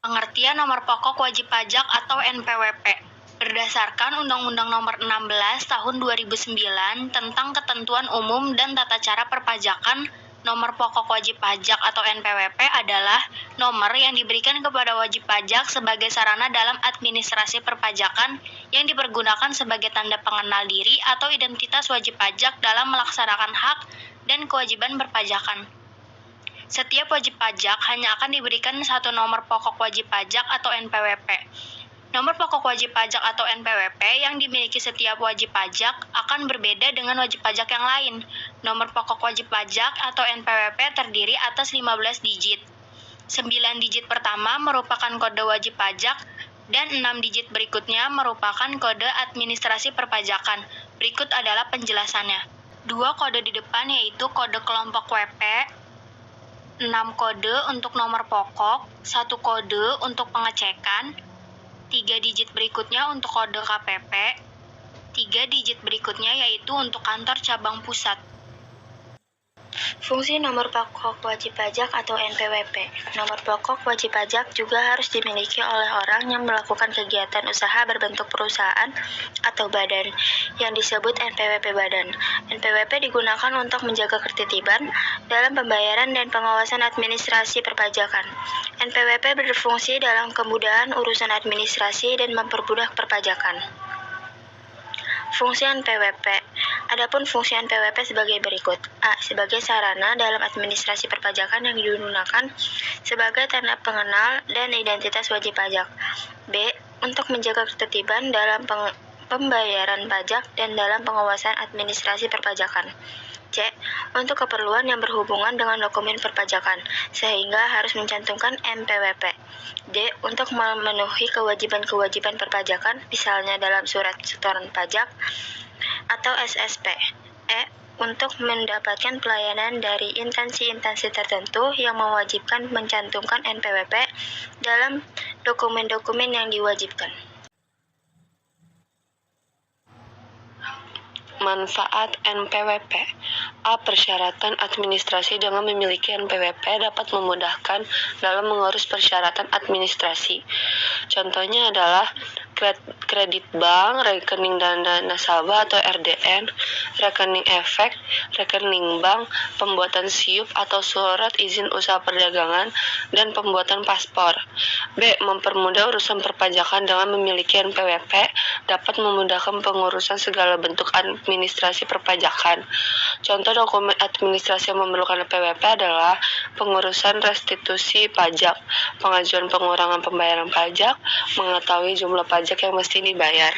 Pengertian nomor pokok wajib pajak atau NPWP. Berdasarkan Undang-Undang Nomor 16 Tahun 2009 tentang Ketentuan Umum dan Tata Cara Perpajakan, nomor pokok wajib pajak atau NPWP adalah nomor yang diberikan kepada wajib pajak sebagai sarana dalam administrasi perpajakan yang dipergunakan sebagai tanda pengenal diri atau identitas wajib pajak dalam melaksanakan hak dan kewajiban perpajakan. Setiap wajib pajak hanya akan diberikan satu nomor pokok wajib pajak atau NPWP. Nomor pokok wajib pajak atau NPWP yang dimiliki setiap wajib pajak akan berbeda dengan wajib pajak yang lain. Nomor pokok wajib pajak atau NPWP terdiri atas 15 digit. 9 digit pertama merupakan kode wajib pajak dan 6 digit berikutnya merupakan kode administrasi perpajakan. Berikut adalah penjelasannya. 2 kode di depan yaitu kode kelompok WP, 6 kode untuk nomor pokok, 1 kode untuk pengecekan, 3 digit berikutnya untuk kode KPP, 3 digit berikutnya yaitu untuk kantor cabang pusat. Fungsi nomor pokok wajib pajak atau NPWP. Nomor pokok wajib pajak juga harus dimiliki oleh orang yang melakukan kegiatan usaha berbentuk perusahaan atau badan yang disebut NPWP badan. NPWP digunakan untuk menjaga ketertiban dalam pembayaran dan pengawasan administrasi perpajakan. NPWP berfungsi dalam kemudahan urusan administrasi dan mempermudah perpajakan. Fungsi NPWP. Adapun fungsi NPWP sebagai berikut. A. Sebagai sarana dalam administrasi perpajakan yang digunakan sebagai tanda pengenal dan identitas wajib pajak. B. Untuk menjaga ketertiban dalam pembayaran pajak dan dalam pengawasan administrasi perpajakan. C. Untuk keperluan yang berhubungan dengan dokumen perpajakan, sehingga harus mencantumkan NPWP. D. Untuk memenuhi kewajiban-kewajiban perpajakan, misalnya dalam surat setoran pajak atau SSP. E. Untuk mendapatkan pelayanan dari instansi-instansi tertentu yang mewajibkan mencantumkan NPWP dalam dokumen-dokumen yang diwajibkan. Manfaat NPWP. A. Persyaratan administrasi dengan memiliki NPWP dapat memudahkan dalam mengurus persyaratan administrasi. Contohnya adalah kredit bank, rekening dana nasabah atau RDN, rekening efek, rekening bank, pembuatan SIUP atau surat izin usaha perdagangan, dan pembuatan paspor. B. Mempermudah urusan perpajakan dengan memiliki NPWP dapat memudahkan pengurusan segala bentuk administrasi perpajakan. Contoh dokumen administrasi yang memerlukan NPWP adalah pengurusan restitusi pajak, pengajuan pengurangan pembayaran pajak, mengetahui jumlah pajak yang mesti dibayar.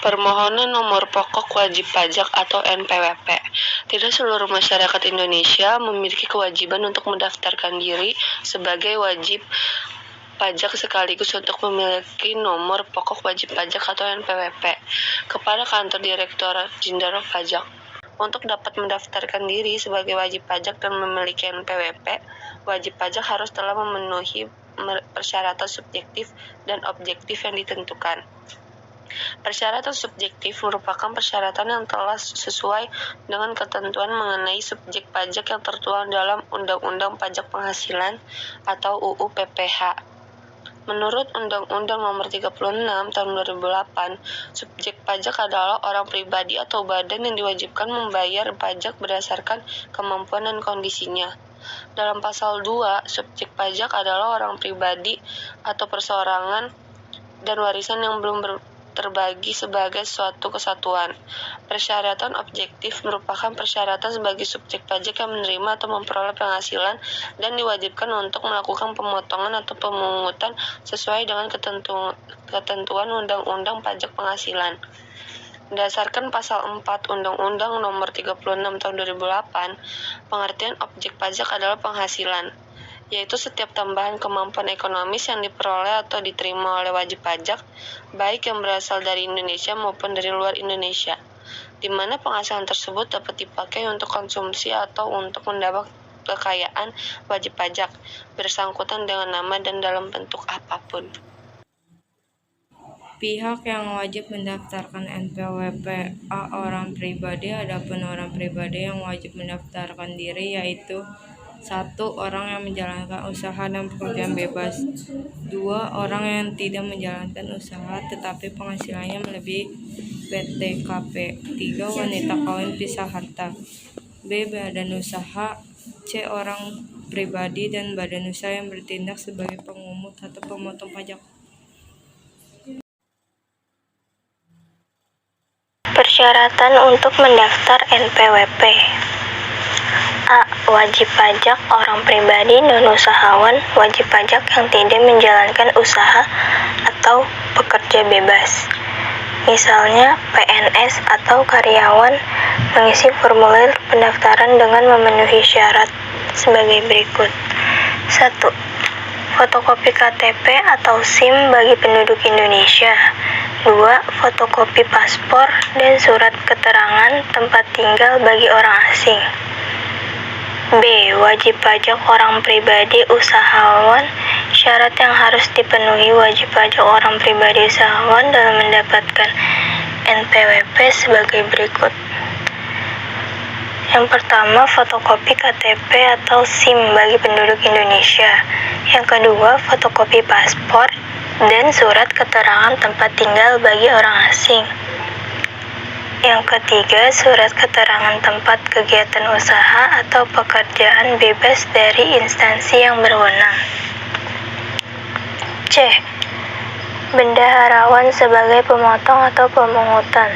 Permohonan nomor pokok wajib pajak atau NPWP. Tidak seluruh masyarakat Indonesia memiliki kewajiban untuk mendaftarkan diri sebagai wajib pajak sekaligus untuk memiliki nomor pokok wajib pajak atau NPWP kepada kantor Direktorat Jenderal Pajak. Untuk dapat mendaftarkan diri sebagai wajib pajak dan memiliki NPWP, wajib pajak harus telah memenuhi persyaratan subjektif dan objektif yang ditentukan. Persyaratan subjektif merupakan persyaratan yang telah sesuai dengan ketentuan mengenai subjek pajak yang tertuang dalam Undang-Undang Pajak Penghasilan atau UU PPH. Menurut Undang-Undang Nomor 36 Tahun 2008, subjek pajak adalah orang pribadi atau badan yang diwajibkan membayar pajak berdasarkan kemampuan dan kondisinya. Dalam pasal 2, subjek pajak adalah orang pribadi atau perseorangan dan warisan yang belum terbagi sebagai suatu kesatuan. Persyaratan objektif merupakan persyaratan sebagai subjek pajak yang menerima atau memperoleh penghasilan dan diwajibkan untuk melakukan pemotongan atau pemungutan sesuai dengan ketentuan Undang-Undang Pajak Penghasilan. Berdasarkan pasal 4 Undang-Undang Nomor 36 Tahun 2008, pengertian objek pajak adalah penghasilan, yaitu setiap tambahan kemampuan ekonomis yang diperoleh atau diterima oleh wajib pajak, baik yang berasal dari Indonesia maupun dari luar Indonesia, di mana penghasilan tersebut dapat dipakai untuk konsumsi atau untuk mendapat kekayaan wajib pajak, bersangkutan dengan nama dan dalam bentuk apapun. Pihak yang wajib mendaftarkan NPWP. A. Orang pribadi. Adapun orang pribadi yang wajib mendaftarkan diri yaitu 1. Orang yang menjalankan usaha dan pekerjaan bebas. 2. Orang yang tidak menjalankan usaha tetapi penghasilannya melebihi PTKP. 3. Wanita kawin pisah harta. B. Badan usaha. C. Orang pribadi dan badan usaha yang bertindak sebagai pengumpul atau pemotong pajak. Persyaratan untuk mendaftar NPWP. A. Wajib pajak orang pribadi non-usahawan, wajib pajak yang tidak menjalankan usaha atau pekerja bebas. Misalnya PNS atau karyawan mengisi formulir pendaftaran dengan memenuhi syarat sebagai berikut. 1. Fotokopi KTP atau SIM bagi penduduk Indonesia. 2. Fotokopi paspor dan surat keterangan tempat tinggal bagi orang asing. B. Wajib pajak orang pribadi usahawan. Syarat yang harus dipenuhi wajib pajak orang pribadi usahawan dalam mendapatkan NPWP sebagai berikut. Yang pertama, fotokopi KTP atau SIM bagi penduduk Indonesia. Yang kedua, fotokopi paspor dan surat keterangan tempat tinggal bagi orang asing. Yang ketiga, surat keterangan tempat kegiatan usaha atau pekerjaan bebas dari instansi yang berwenang. C. Bendaharawan sebagai pemotong atau pemungutan.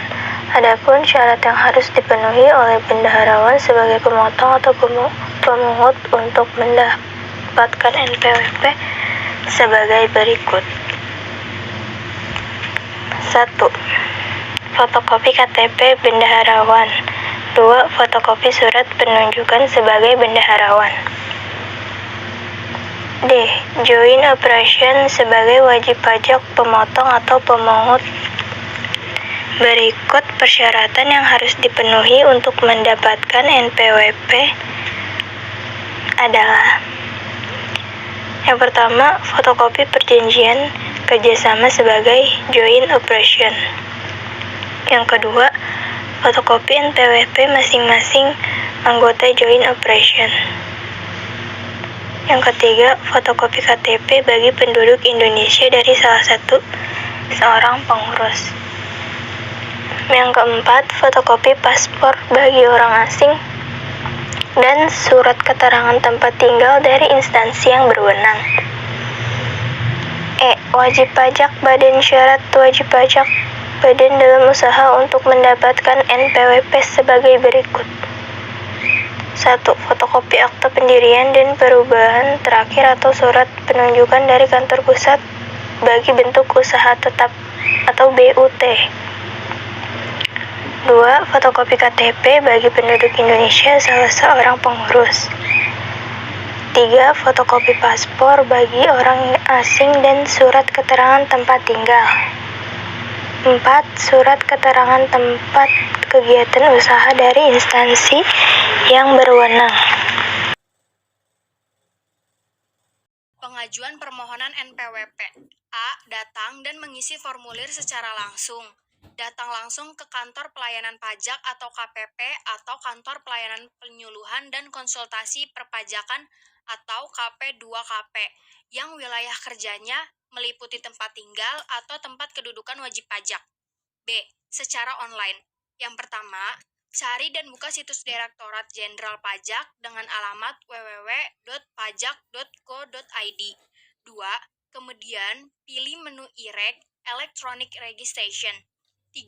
Adapun syarat yang harus dipenuhi oleh bendaharawan sebagai pemotong atau pemungut untuk mendapatkan NPWP sebagai berikut. 1. Fotokopi KTP bendaharawan. 2. Fotokopi surat penunjukan sebagai bendaharawan. D. Joint operation sebagai wajib pajak pemotong atau pemungut. Berikut persyaratan yang harus dipenuhi untuk mendapatkan NPWP adalah: yang pertama, fotokopi perjanjian kerjasama sebagai joint operation. Yang kedua, fotokopi NPWP masing-masing anggota joint operation. Yang ketiga, fotokopi KTP bagi penduduk Indonesia dari salah satu seorang pengurus. Yang keempat, fotokopi paspor bagi orang asing dan surat keterangan tempat tinggal dari instansi yang berwenang. E. Wajib pajak badan syarat wajib pajak badan dalam usaha untuk mendapatkan NPWP sebagai berikut. 1. Fotokopi akta pendirian dan perubahan terakhir atau surat penunjukan dari kantor pusat bagi bentuk usaha tetap atau BUT. 2. Fotokopi KTP bagi penduduk Indonesia salah seorang pengurus. 3. Fotokopi paspor bagi orang asing dan surat keterangan tempat tinggal. 4. Surat keterangan tempat kegiatan usaha dari instansi yang berwenang. Pengajuan permohonan NPWP. A. Datang dan mengisi formulir secara langsung. Datang langsung ke kantor pelayanan pajak atau KPP atau kantor pelayanan penyuluhan dan konsultasi perpajakan atau KP2KP yang wilayah kerjanya meliputi tempat tinggal atau tempat kedudukan wajib pajak. B. Secara online. Yang pertama, cari dan buka situs Direktorat Jenderal Pajak dengan alamat www.pajak.go.id. 2. Kemudian pilih menu IREG Electronic Registration. 3.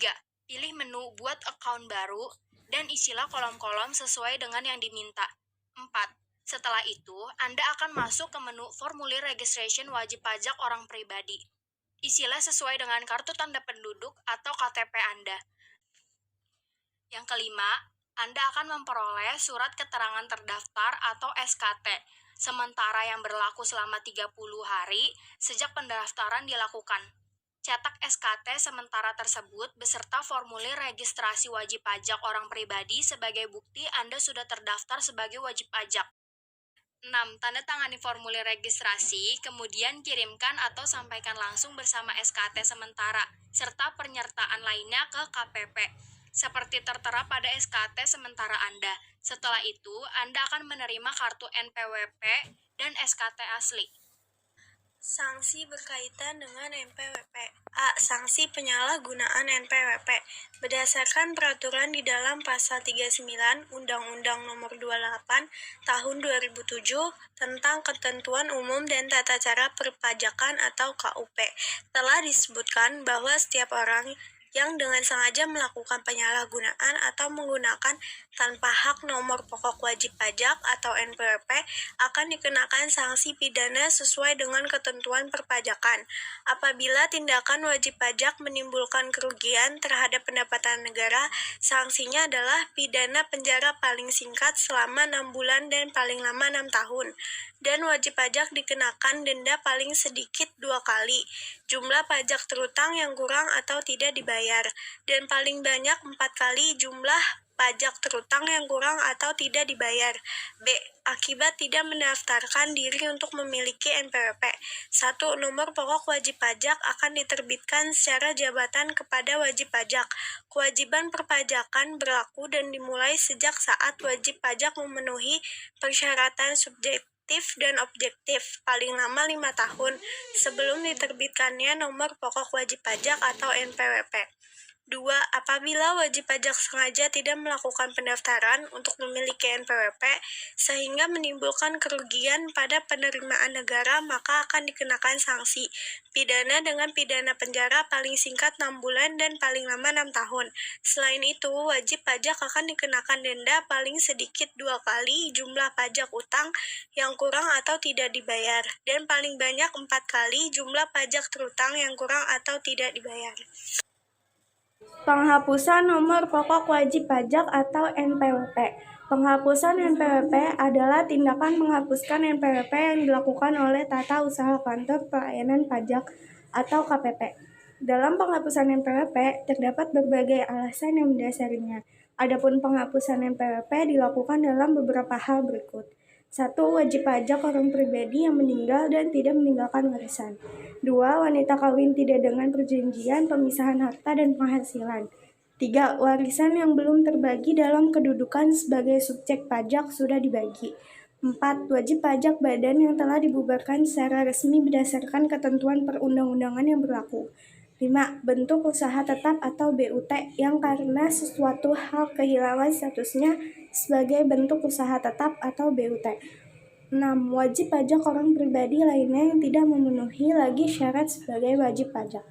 Pilih menu buat account baru dan isilah kolom-kolom sesuai dengan yang diminta. 4. Setelah itu, Anda akan masuk ke menu formulir registration wajib pajak orang pribadi. Isilah sesuai dengan kartu tanda penduduk atau KTP Anda. Yang kelima, Anda akan memperoleh surat keterangan terdaftar atau SKT, sementara yang berlaku selama 30 hari sejak pendaftaran dilakukan. Cetak SKT sementara tersebut beserta formulir registrasi wajib pajak orang pribadi sebagai bukti Anda sudah terdaftar sebagai wajib pajak. 6. Tanda tangani formulir registrasi, kemudian kirimkan atau sampaikan langsung bersama SKT sementara, serta penyertaan lainnya ke KPP. seperti tertera pada SKT sementara Anda. Setelah itu, Anda akan menerima kartu NPWP dan SKT asli. Sanksi berkaitan dengan NPWP. A. Sanksi penyalahgunaan NPWP. Berdasarkan peraturan di dalam Pasal 39 Undang-Undang Nomor 28 Tahun 2007 tentang Ketentuan Umum dan Tata Cara Perpajakan atau KUP, telah disebutkan bahwa setiap orang yang dengan sengaja melakukan penyalahgunaan atau menggunakan tanpa hak nomor pokok wajib pajak atau NPWP akan dikenakan sanksi pidana sesuai dengan ketentuan perpajakan. Apabila tindakan wajib pajak menimbulkan kerugian terhadap pendapatan negara, sanksinya adalah pidana penjara paling singkat selama 6 bulan dan paling lama 6 tahun. Dan wajib pajak dikenakan denda paling sedikit 2 kali jumlah pajak terutang yang kurang atau tidak dibayar, dan paling banyak 4 kali jumlah pajak terutang yang kurang atau tidak dibayar. B. Akibat tidak mendaftarkan diri untuk memiliki NPWP. 1. Nomor pokok wajib pajak akan diterbitkan secara jabatan kepada wajib pajak. Kewajiban perpajakan berlaku dan dimulai sejak saat wajib pajak memenuhi persyaratan subjektif dan objektif paling lama 5 tahun sebelum diterbitkannya nomor pokok wajib pajak atau NPWP. 2. Apabila wajib pajak sengaja tidak melakukan pendaftaran untuk memiliki NPWP sehingga menimbulkan kerugian pada penerimaan negara, maka akan dikenakan sanksi pidana dengan pidana penjara paling singkat 6 bulan dan paling lama 6 tahun. Selain itu, wajib pajak akan dikenakan denda paling sedikit 2 kali jumlah pajak utang yang kurang atau tidak dibayar, dan paling banyak 4 kali jumlah pajak terutang yang kurang atau tidak dibayar. Penghapusan nomor pokok wajib pajak atau NPWP. Penghapusan NPWP adalah tindakan menghapuskan NPWP yang dilakukan oleh Tata Usaha Kantor Pelayanan Pajak atau KPP. Dalam penghapusan NPWP, terdapat berbagai alasan yang mendasarinya. Adapun penghapusan NPWP dilakukan dalam beberapa hal berikut. 1. Wajib pajak orang pribadi yang meninggal dan tidak meninggalkan warisan. 2. Wanita kawin tidak dengan perjanjian pemisahan harta dan penghasilan. 3. Warisan yang belum terbagi dalam kedudukan sebagai subjek pajak sudah dibagi. 4. Wajib pajak badan yang telah dibubarkan secara resmi berdasarkan ketentuan perundang-undangan yang berlaku. 5. Bentuk usaha tetap atau BUT yang karena sesuatu hal kehilangan statusnya sebagai bentuk usaha tetap atau BUT. 6. Wajib pajak orang pribadi lainnya yang tidak memenuhi lagi syarat sebagai wajib pajak.